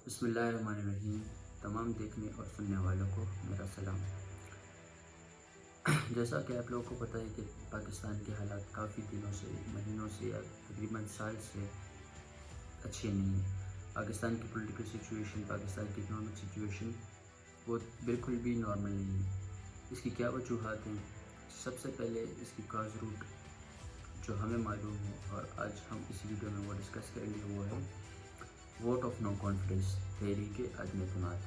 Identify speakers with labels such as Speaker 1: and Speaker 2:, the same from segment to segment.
Speaker 1: بسم اللہ الرحمن الرحیم۔ تمام دیکھنے اور سننے والوں کو میرا سلام۔ جیسا کہ آپ لوگوں کو پتہ ہے کہ پاکستان کے حالات کافی دنوں سے، مہینوں سے یا تقریباً سال سے اچھے نہیں ہیں۔ پاکستان کی پولیٹیکل سچویشن، پاکستان کی اکنامک سچویشن وہ بالکل بھی نارمل نہیں ہے۔ اس کی کیا وجوہات ہیں؟ سب سے پہلے اس کی کاز روٹ جو ہمیں معلوم ہے اور آج ہم اس ویڈیو میں وہ ڈسکس کریں گے، وہ ہے ووٹ آف نو کانفیڈنس، تحریک عدم اعتماد۔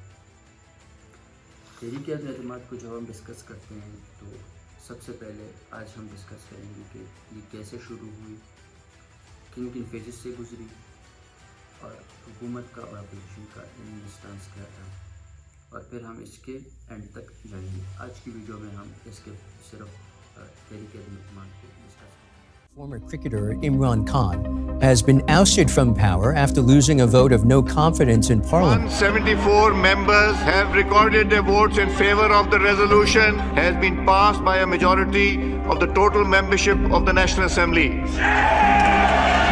Speaker 1: تحریک عدم اعتماد کو جب ہم ڈسکس کرتے ہیں تو سب سے پہلے آج ہم ڈسکس کریں گے کہ یہ کیسے شروع ہوئی، کن کن فیزز سے گزری اور حکومت کا اور اپوزیشن کا ان اسٹانس کیا تھا، اور پھر ہم اس کے اینڈ تک جائیں گے۔ آج کی ویڈیو میں ہم اس کے صرف تحریک عدم اعتماد کو ڈسکس کریں گے۔
Speaker 2: Former cricketer Imran Khan has been ousted from power after losing a vote of no confidence in Parliament.
Speaker 3: 174 members have recorded their votes in favor of the resolution has been passed by a majority of the total membership of the National Assembly.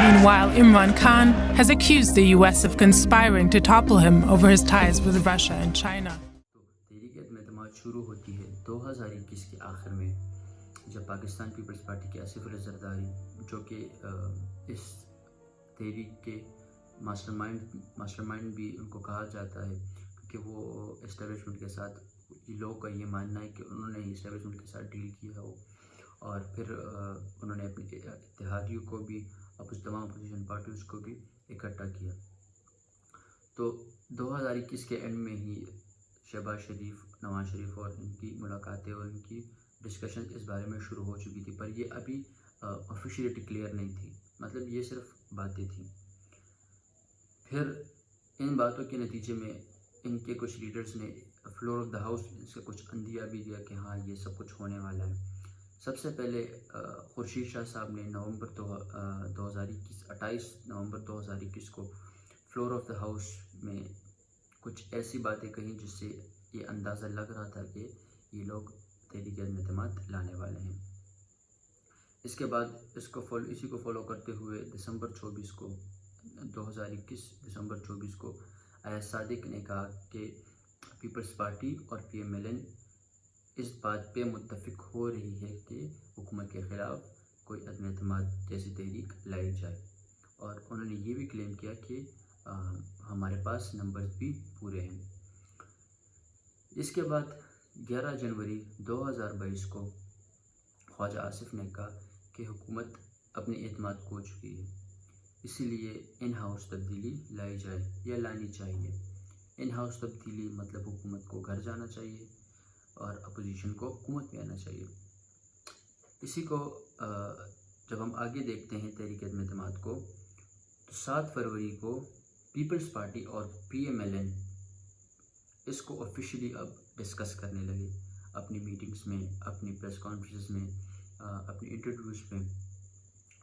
Speaker 4: Meanwhile, Imran Khan has accused the US of conspiring to topple him over his ties with Russia and China.
Speaker 1: تحریک عدم اعتماد شروع ہوتی ہے 2021 کے آخر میں، جب پاکستان پیپلز پارٹی کے آصف علی زرداری، جو کہ اس تحریک کے ماسٹر مائنڈ بھی ان کو کہا جاتا ہے، کیونکہ وہ اسٹیبلشمنٹ کے ساتھ، لوگوں کا یہ ماننا ہے کہ انہوں نے اسٹیبلشمنٹ کے ساتھ ڈیل کیا ہو، اور پھر انہوں نے اپنے اتحادیوں کو بھی، تمام اپوزیشن پارٹیز کو بھی اکٹھا کیا۔ تو 2021 کے اینڈ میں ہی شہباز شریف، نواز شریف اور ان کی ملاقاتیں اور ان کی ڈسکشن اس بارے میں شروع ہو چکی تھی، پر یہ ابھی آفیشیلی ڈکلیئر نہیں تھی، مطلب یہ صرف باتیں تھیں۔ پھر ان باتوں کے نتیجے میں ان کے کچھ لیڈرز نے فلور آف دا ہاؤس سے کچھ اندیا بھی دیا کہ ہاں یہ سب کچھ ہونے والا ہے۔ سب سے پہلے خورشید شاہ صاحب نے 28 نومبر 2021 کو فلور آف دا ہاؤس میں کچھ ایسی باتیں کہیں جس سے یہ اندازہ لگ رہا تھا کہ یہ لوگ تحریک عدم اعتماد لانے والے ہیں۔ اس کے بعد اسی کو فالو کرتے ہوئے دسمبر 24 کو ایاز صادق نے کہا کہ پیپلز پارٹی اور پی ایم ایل این اس بات پہ متفق ہو رہی ہے کہ حکومت کے خلاف کوئی عدم اعتماد جیسی تحریک لائی جائے، اور انہوں نے یہ بھی کلیم کیا کہ ہمارے پاس نمبرز بھی پورے ہیں۔ اس کے بعد 11 جنوری 2022 کو خواجہ آصف نے کہا کہ حکومت اپنے اعتماد کھو چکی ہے، اسی لیے ان ہاؤس تبدیلی لائی جائے یا لانی چاہیے۔ ان ہاؤس تبدیلی مطلب حکومت کو گھر جانا چاہیے اور اپوزیشن کو حکومت میں آنا چاہیے۔ اسی کو جب ہم آگے دیکھتے ہیں تحریک عدم اعتماد کو، تو 7 فروری کو پیپلز پارٹی اور پی ایم ایل این اس کو آفیشیلی اب ڈسکس کرنے لگے، اپنی میٹنگز میں، اپنی پریس کانفرنس میں، اپنی انٹرویوز میں۔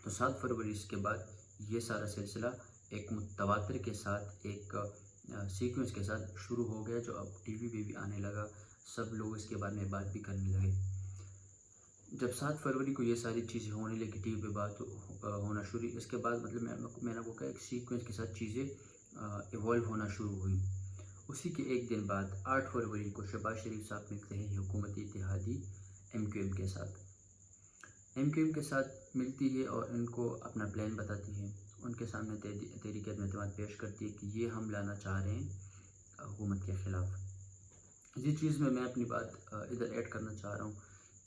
Speaker 1: تو 7 فروری کے بعد یہ سارا سلسلہ ایک متواتر کے ساتھ، ایک سیکوینس کے ساتھ شروع ہو گیا، جو اب ٹی وی پہ بھی آنے لگا، سب لوگ اس کے بارے میں بات بھی کرنے لگے۔ جب 7 فروری کو یہ ساری چیزیں ہونے لگی، ٹی وی پہ بات ہونا شروع، اس کے بعد مطلب میں نے وہ کہا ایک سیکوینس کے ساتھ چیزیں ایوالو ہونا شروع ہوئی۔ اسی کے ایک دن بعد 8 فروری کو شہباز شریف صاحب ملتے ہیں حکومتی اتحادی ایم کیو ایم کے ساتھ ملتی ہے اور ان کو اپنا پلان بتاتی ہے، ان کے سامنے تحریک عدم اعتماد پیش کرتی ہے کہ یہ ہم لانا چاہ رہے ہیں حکومت کے خلاف۔ اسی چیز میں اپنی بات ادھر ایڈ کرنا چاہ رہا ہوں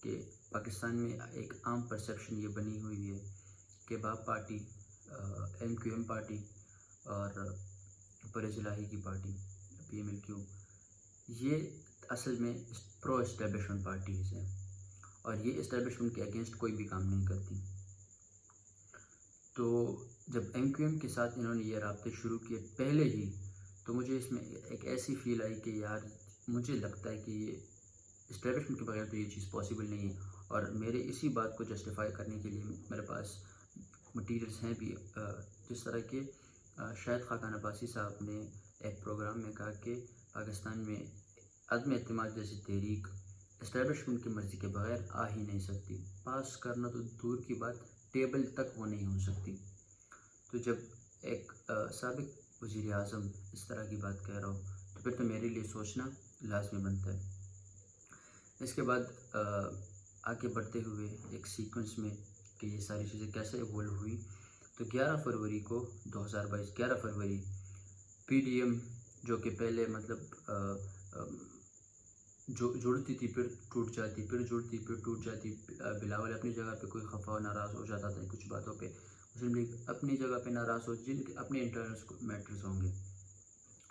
Speaker 1: کہ پاکستان میں ایک عام پرسیپشن یہ بنی ہوئی ہے کہ باپ پارٹی، ایم کیو ایم پارٹی اور پرہیز الہی کی پارٹی پی ایم ایل کیو، یہ اصل میں پرو اسٹیبلشمنٹ پارٹیز ہیں، اور یہ اسٹیبلشمنٹ کے اگینسٹ کوئی بھی کام نہیں کرتی۔ تو جب ایم کیو ایم کے ساتھ انہوں نے یہ رابطے شروع کیے پہلے ہی، تو مجھے اس میں ایک ایسی فیل آئی کہ یار مجھے لگتا ہے کہ یہ اسٹیبلشمنٹ کے بغیر تو یہ چیز پاسبل نہیں ہے، اور میرے اسی بات کو جسٹیفائی کرنے کے لیے میرے پاس مٹیریلز ہیں بھی، جس طرح کہ شاہد خاقان عباسی صاحب نے ایک پروگرام میں کہا کہ پاکستان میں عدم اعتماد جیسی تحریک اسٹیبلشمنٹ کی مرضی کے بغیر آ ہی نہیں سکتی، پاس کرنا تو دور کی بات، ٹیبل تک وہ نہیں ہو سکتی۔ تو جب ایک سابق وزیر اعظم اس طرح کی بات کہہ رہا ہو تو پھر تو میرے لیے سوچنا لازمی بنتا ہے۔ اس کے بعد آگے بڑھتے ہوئے ایک سیکوینس میں کہ یہ ساری چیزیں کیسے ایوولو ہوئی، تو 11 فروری کو 2022 11 فروری پی ڈی ایم جو کہ پہلے مطلب جو جڑتی تھی پھر ٹوٹ جاتی، پھر جڑتی پھر ٹوٹ جاتی، بلاول اپنی جگہ پہ کوئی خفا ناراض ہو جاتا تھا کچھ باتوں پہ، مسلم لیگ اپنی جگہ پہ ناراض ہو جن کے اپنے انٹرنل میٹرز ہوں گے،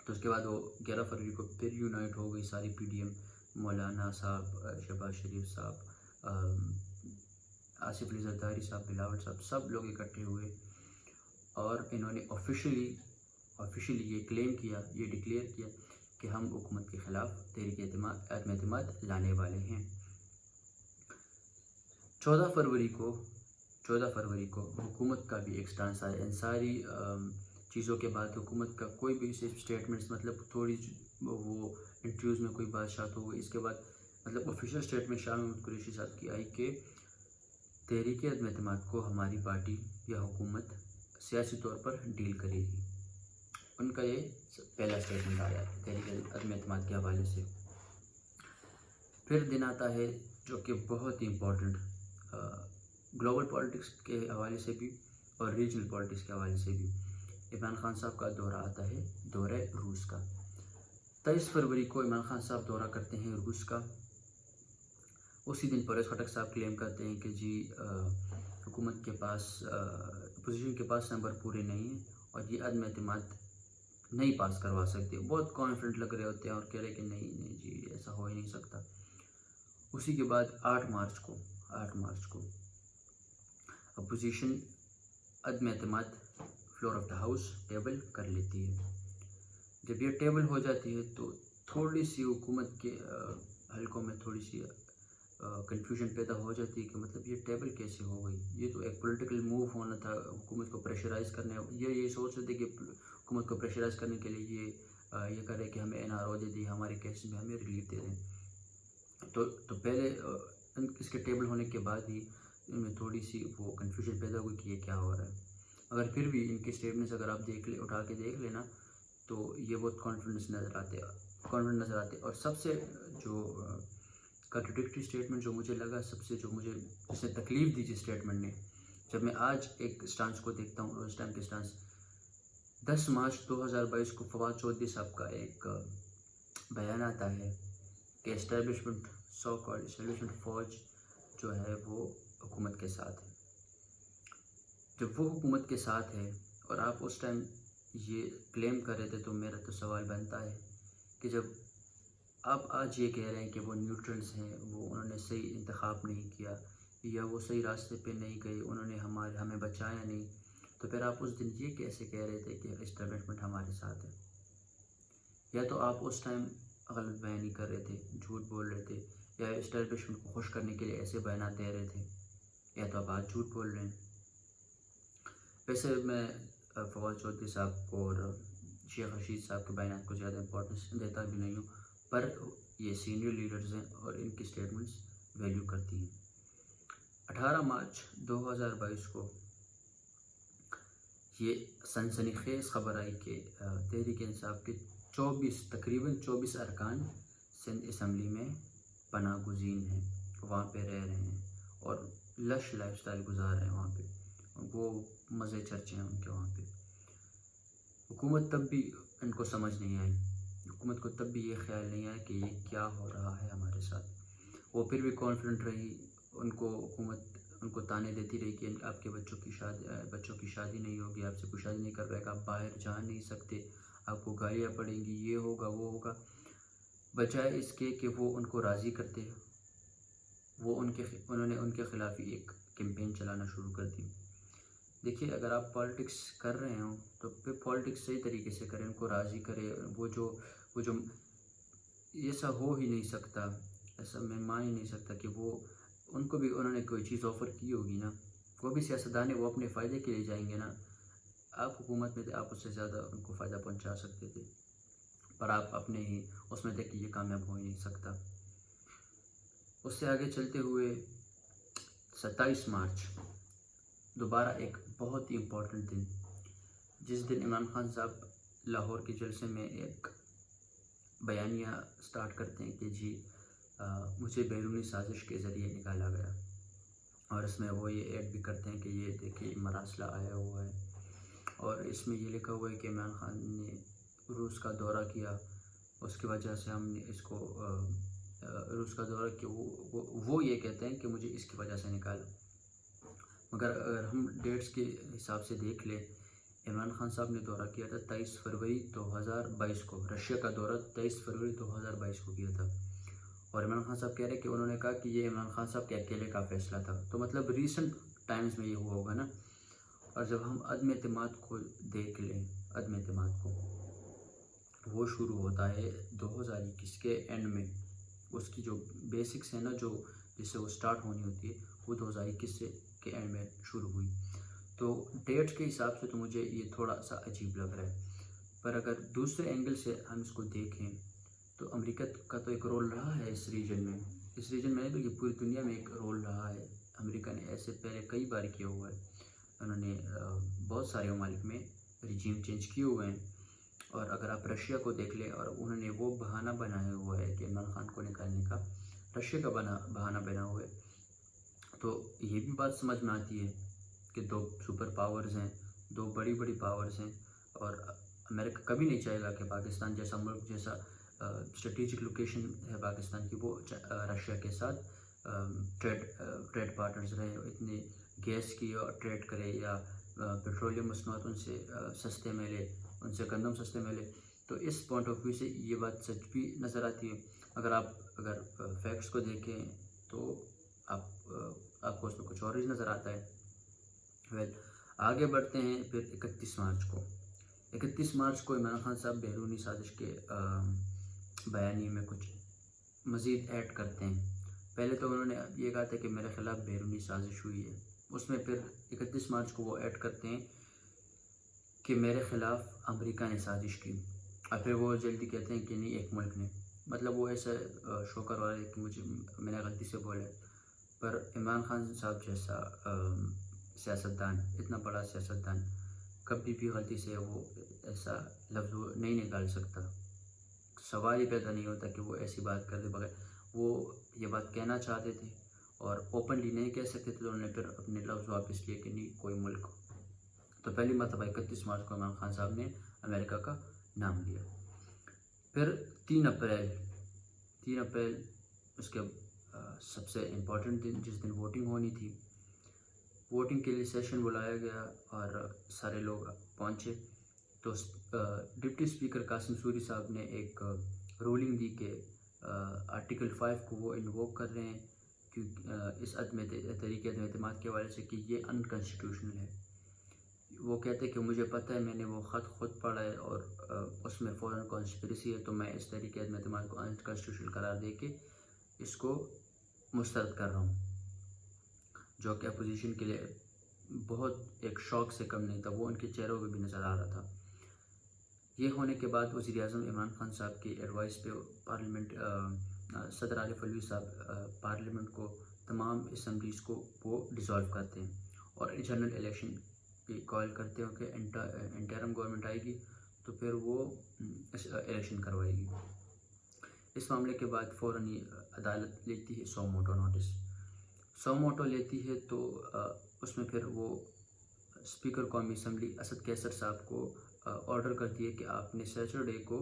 Speaker 1: تو اس کے بعد وہ 11 فروری کو پھر یونائٹ ہو گئی ساری پی ڈی ایم، مولانا صاحب، شہباز شریف صاحب، آصف علی زرداری صاحب، بلاول صاحب، سب لوگ اکٹھے ہوئے اور انہوں نے آفیشلی یہ کلیم کیا، یہ ڈکلیئر کیا کہ ہم حکومت کے خلاف تحریک عدم اعتماد لانے والے ہیں۔ 14 فروری کو حکومت کا بھی ایک سٹانس آیا، ان ساری چیزوں کے بعد حکومت کا کوئی بھی صرف اسٹیٹمنٹس، مطلب تھوڑی وہ انٹرویوز میں کوئی بات ہو گئی، اس کے بعد مطلب آفیشیل اسٹیٹمنٹ شاہ محمود قریشی صاحب کی آئی کہ تحریک عدم اعتماد کو ہماری پارٹی یا حکومت سیاسی طور پر ڈیل کرے گی۔ ان کا یہ پہلا اسٹیٹمنٹ آیا تحریک عدم اعتماد کے حوالے سے۔ پھر دن آتا ہے جو کہ بہت ہی امپورٹنٹ گلوبل پالیٹکس کے حوالے سے بھی اور ریجنل پالیٹکس کے حوالے سے بھی، عمران خان صاحب کا دورہ آتا ہے، دورہ روس کا۔ 23 فروری کو عمران خان صاحب دورہ کرتے ہیں روس کا۔ اسی دن پرویز خٹک صاحب کلیم کرتے ہیں کہ جی حکومت کے پاس اپوزیشن کے پاس نمبر پورے نہیں ہیں اور یہ عدم اعتماد نہیں پاس کروا سکتے، بہت کانفیڈنٹ لگ رہے ہوتے ہیں اور کہہ رہے کہ نہیں جی ایسا ہو ہی نہیں سکتا۔ اسی کے بعد 8 مارچ کو اپوزیشن عدم اعتماد floor of the house table کر لیتی ہے۔ جب یہ ٹیبل ہو جاتی ہے تو تھوڑی سی حکومت کے حلقوں میں تھوڑی سی کنفیوژن پیدا ہو جاتی ہے کہ مطلب یہ ٹیبل کیسے ہو گئی، یہ تو ایک پولیٹیکل موو ہونا تھا، حکومت کو پریشرائز کرنے، یہ سوچ رہے تھے کہ حکومت کو پریشرائز کرنے کے لیے یہ کرے کہ ہمیں NRO دے دی، ہمارے کیس میں ہمیں ریلیف دے دیں۔ تو پہلے اس کے ٹیبل ہونے کے بعد ہی ان میں تھوڑی سی وہ کنفیوژن پیدا ہوئی کہ یہ کیا ہو رہا ہے، مگر پھر بھی ان کے اسٹیٹمنٹس اگر آپ اٹھا کے دیکھ لینا تو یہ بہت کانفیڈنس نظر آتے۔ اور سب سے جو کنٹراڈکٹری اسٹیٹمنٹ جو مجھے لگا، جس نے تکلیف دی جس اسٹیٹمنٹ نے، جب میں آج ایک اسٹانس کو دیکھتا ہوں اس ٹائم کے اسٹانس، 10 مارچ 2022 کو فواد چودھری صاحب کا ایک بیان آتا ہے کہ اسٹیبلشمنٹ فوج جو ہے وہ حکومت کے ساتھ ہے۔ جب وہ حکومت کے ساتھ ہے اور آپ اس ٹائم یہ کلیم کر رہے تھے تو میرا تو سوال بنتا ہے کہ جب آپ آج یہ کہہ رہے ہیں کہ وہ نیوٹرلز ہیں، وہ انہوں نے صحیح انتخاب نہیں کیا یا وہ صحیح راستے پہ نہیں گئے، انہوں نے ہمیں بچایا نہیں، تو پھر آپ اس دن یہ کیسے کہہ رہے تھے کہ اسٹیبلشمنٹ ہمارے ساتھ ہے؟ یا تو آپ اس ٹائم غلط بیانی کر رہے تھے، جھوٹ بول رہے تھے، یا اسٹیبلشمنٹ کو خوش کرنے کے لیے ایسے بیانات دے رہے تھے، یا تو آپ آج جھوٹ بول رہے ہیں۔ ویسے میں فواد چودھری صاحب کو اور شیخ رشید صاحب کے بیانات کو زیادہ امپورٹنس دیتا بھی نہیں ہوں، پر یہ سینئر لیڈرز ہیں اور ان کی اسٹیٹمنٹس ویلیو کرتی ہیں۔ 18 مارچ 2022 کو یہ سنسنی خیز خبر آئی کہ تحریک انصاف کے تقریباً 24 ارکان سندھ اسمبلی میں پناہ گزین ہیں، وہاں پہ رہ رہے ہیں اور لش لائف سٹائل گزار رہے ہیں وہاں پہ، وہ مزے چرچے ہیں ان کے وہاں پہ۔ حکومت تب بھی ان کو سمجھ نہیں آئی، حکومت کو تب بھی یہ خیال نہیں آیا کہ یہ کیا ہو رہا ہے ہمارے ساتھ۔ وہ پھر بھی کانفیڈنٹ رہی، حکومت ان کو تانے دیتی رہی کہ آپ کے بچوں کی شادی نہیں ہوگی، آپ سے کوئی شادی نہیں کر پائے گا، آپ باہر جا نہیں سکتے، آپ کو گالیاں پڑیں گی، یہ ہوگا وہ ہوگا، بجائے اس کے کہ وہ ان کو راضی کرتے ہیں، انہوں نے ان کے خلاف ہی ایک کیمپین چلانا شروع کر دی۔ دیکھیے اگر آپ پالیٹکس کر رہے ہوں تو پھر پالیٹکس صحیح طریقے سے کریں، ان کو راضی کرے، وہ جو ایسا ہو ہی نہیں سکتا، ایسا میں مان ہی نہیں سکتا کہ ان کو بھی انہوں نے کوئی چیز آفر کی ہوگی نا، وہ بھی سیاستدان ہے، وہ اپنے فائدے کے لیے جائیں گے نا۔ آپ حکومت میں تھے، آپ اس سے زیادہ ان کو فائدہ پہنچا سکتے تھے، پر آپ اپنے ہی اس میں تھے کہ یہ کامیاب ہو ہی نہیں سکتا۔ اس سے آگے چلتے ہوئے 27 مارچ دوبارہ ایک بہت ہی امپورٹنٹ دن، جس دن عمران خان صاحب لاہور کے جلسے میں ایک بیانیہ سٹارٹ کرتے ہیں کہ جی مجھے بیرونی سازش کے ذریعے نکالا گیا، اور اس میں وہ یہ ایڈ بھی کرتے ہیں کہ یہ دیکھیے مراسلہ آیا ہوا ہے، اور اس میں یہ لکھا ہوا ہے کہ عمران خان نے روس کا دورہ کیا، اس کی وجہ سے ہم نے اس کو روس کا دورہ کیا، وہ یہ کہتے ہیں کہ مجھے اس کی وجہ سے نکالا۔ مگر اگر ہم ڈیٹس کے حساب سے دیکھ لیں، عمران خان صاحب نے دورہ کیا تھا 23 فروری 2022 کو، رشیا کا دورہ 23 فروری 2022 کو کیا تھا، اور عمران خان صاحب کہہ رہے ہیں کہ انہوں نے کہا کہ یہ عمران خان صاحب کے اکیلے کا فیصلہ تھا، تو مطلب ریسنٹ ٹائمز میں یہ ہوا ہوگا نا۔ اور جب ہم عدم اعتماد کو دیکھ لیں، عدم اعتماد کو، وہ شروع ہوتا ہے 2021 کے اینڈ میں، اس کی جو بیسکس ہیں نا جو جس سے وہ سٹارٹ ہونی ہوتی ہے وہ 2021 کے اینڈ میں شروع ہوئی۔ تو ڈیٹ کے حساب سے تو مجھے یہ تھوڑا سا عجیب لگ رہا ہے، پر اگر دوسرے اینگل سے ہم اس کو دیکھیں تو امریکہ کا تو ایک رول رہا ہے اس ریجن میں نہیں تو یہ پوری دنیا میں ایک رول رہا ہے۔ امریکہ نے ایسے پہلے کئی بار کیا ہوا ہے، انہوں نے بہت سارے ممالک میں رجیم چینج کیے ہوئے ہیں، اور اگر آپ رشیا کو دیکھ لیں، اور انہوں نے وہ بہانہ بنایا ہوا ہے کہ عمران خان کو نکالنے کا، رشیا کا بہانہ بنا ہوا ہے، تو یہ بھی بات سمجھ میں آتی ہے کہ دو سپر پاورز ہیں، دو بڑی پاورز ہیں، اور امریکہ کبھی نہیں چاہے گا کہ پاکستان جیسا ملک، جیسا اسٹریٹجک لوکیشن ہے پاکستان کی، وہ رشیا کے ساتھ ٹریڈ پارٹنرز رہے، اتنے گیس کی ٹریڈ کرے یا پیٹرولیم مصنوعات ان سے سستے ملے، ان سے گندم سستے ملے۔ تو اس پوائنٹ آف ویو سے یہ بات سچ بھی نظر آتی ہے۔ اگر فیکٹس کو دیکھیں تو آپ کو اس میں کچھ اور ہی نظر آتا ہے۔ آگے بڑھتے ہیں پھر 31 مارچ کو عمران خان صاحب بیرونی سازش کے بیانیے میں کچھ مزید ایڈ کرتے ہیں۔ پہلے تو انہوں نے یہ کہا تھا کہ میرے خلاف بیرونی سازش ہوئی ہے، اس میں پھر 31 مارچ کو وہ ایڈ کرتے ہیں کہ میرے خلاف امریکہ نے سازش کی، اور پھر وہ جلدی کہتے ہیں کہ نہیں ایک ملک نے، مطلب وہ ایسا شو کروا رہے کہ میں نے غلطی سے بولے، پر عمران خان صاحب جیسا سیاستدان، اتنا بڑا سیاستدان، کبھی بھی غلطی سے وہ ایسا لفظ نہیں نکال سکتا، سوال ہی پیدا نہیں ہوتا کہ وہ ایسی بات کر دے بغیر۔ وہ یہ بات کہنا چاہتے تھے اور اوپنلی نہیں کہہ سکتے تھے، تو انہوں نے پھر اپنے لفظ واپس لیے کہ نہیں کوئی ملک۔ تو پہلی مرتبہ 31 مارچ کو عمران خان صاحب نے امریکہ کا نام لیا۔ پھر 3 اپریل اس کے سب سے امپورٹنٹ دن، جس دن ووٹنگ ہونی تھی، ووٹنگ کے لیے سیشن بلایا گیا اور سارے لوگ پہنچے، تو ڈپٹی اسپیکر قاسم سوری صاحب نے ایک رولنگ دی کہ آرٹیکل 5 کو وہ انووک کر رہے ہیں کیونکہ اس تحریک عدم اعتماد کے حوالے سے کہ یہ انکانسٹیٹیوشنل ہے۔ وہ کہتے کہ مجھے پتہ ہے، میں نے وہ خط خود پڑھا ہے اور اس میں فوراً کانسپریسی ہے، تو میں اس تحریک عدم اعتماد کو انکانسٹیٹیوشنل قرار دے کے اس کو مسترد کر رہا ہوں، جو کہ اپوزیشن کے لیے بہت ایک شوق سے کم نہیں تھا، وہ ان کے چہروں پہ بھی نظر آ رہا تھا۔ یہ ہونے کے بعد وزیر اعظم عمران خان صاحب کی ایڈوائس پہ پارلیمنٹ صدر عارف علوی صاحب پارلیمنٹ کو، تمام اسمبلیز کو وہ ڈیزالو کرتے ہیں اور جنرل الیکشن کی کال کرتے ہیں کہ انٹرم گورنمنٹ آئے گی تو پھر وہ الیکشن کروائے گی۔ اس معاملے کے بعد فوراً ہی عدالت لیتی ہے suo motu notice, suo motu لیتی ہے، تو اس میں پھر وہ اسپیکر قومی اسمبلی اسد کیسر صاحب کو آرڈر کرتی ہے کہ آپ نے سیٹرڈے کو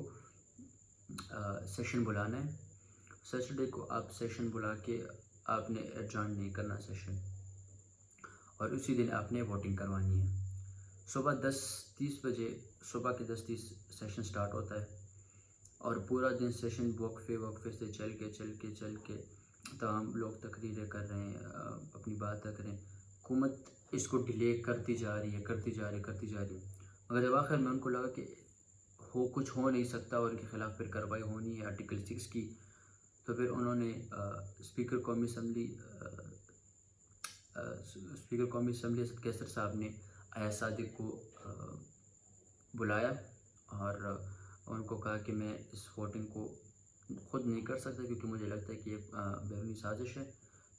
Speaker 1: سیشن بلانا ہے، سیٹرڈے کو آپ سیشن بلا کے آپ نے ایڈجرن نہیں کرنا سیشن، اور اسی دن آپ نے ووٹنگ کروانی ہے۔ صبح 10:30 بجے، صبح کے 10:30 سیشن سٹارٹ ہوتا ہے اور پورا دن سیشن وقفے سے چل کے تمام لوگ تقریریں کر رہے ہیں، اپنی بات کر رہے ہیں، حکومت اس کو ڈیلے کرتی جا رہی ہے، مگر جب آخر میں ان کو لگا کہ کچھ ہو نہیں سکتا اور ان کے خلاف پھر کارروائی ہونی ہے آرٹیکل 6 کی، تو پھر انہوں نے اسپیکر قومی اسمبلی اسد کیسر صاحب نے ایاز صادق کو بلایا اور ان کو کہا کہ میں اس ووٹنگ کو خود نہیں کر سکتا کیونکہ مجھے لگتا ہے کہ یہ بیرونی سازش ہے،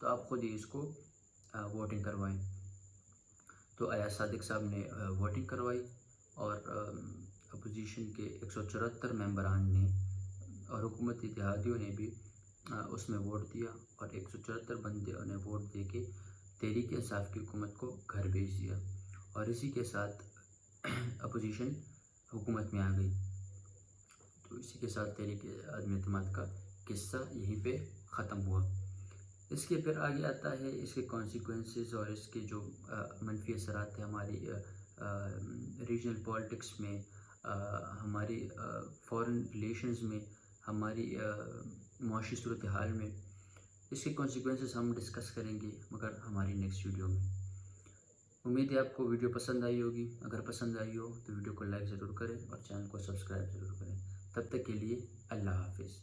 Speaker 1: تو آپ خود ہی اس کو ووٹنگ کروائیں۔ تو ایاز صادق صاحب نے ووٹنگ کروائی اور اپوزیشن کے 174 ممبران نے اور حکومت اتحادیوں نے بھی اس میں ووٹ دیا اور 174 بندے نے ووٹ دے کے تحریک انصاف کی حکومت کو گھر بھیج دیا اور اسی کے ساتھ اپوزیشن حکومت میں آ گئی. تو اسی کے ساتھ تحریک عدم اعتماد کا قصہ یہیں پہ ختم ہوا. اس کے پھر آگے آتا ہے اس کے کانسیکوینسز اور اس کے جو منفی اثرات ہیں ہماری ریجنل پالیٹکس میں, ہماری فارن ریلیشنز میں, ہماری معاشی صورتحال میں. اس کے کانسیکوینسز ہم ڈسکس کریں گے مگر ہماری نیکسٹ ویڈیو میں. امید ہے آپ کو ویڈیو پسند آئی ہوگی. اگر پسند آئی ہو تو ویڈیو کو لائک ضرور کریں اور چینل کو سبسکرائب ضرور کریں. تب تک کے لیے اللہ حافظ.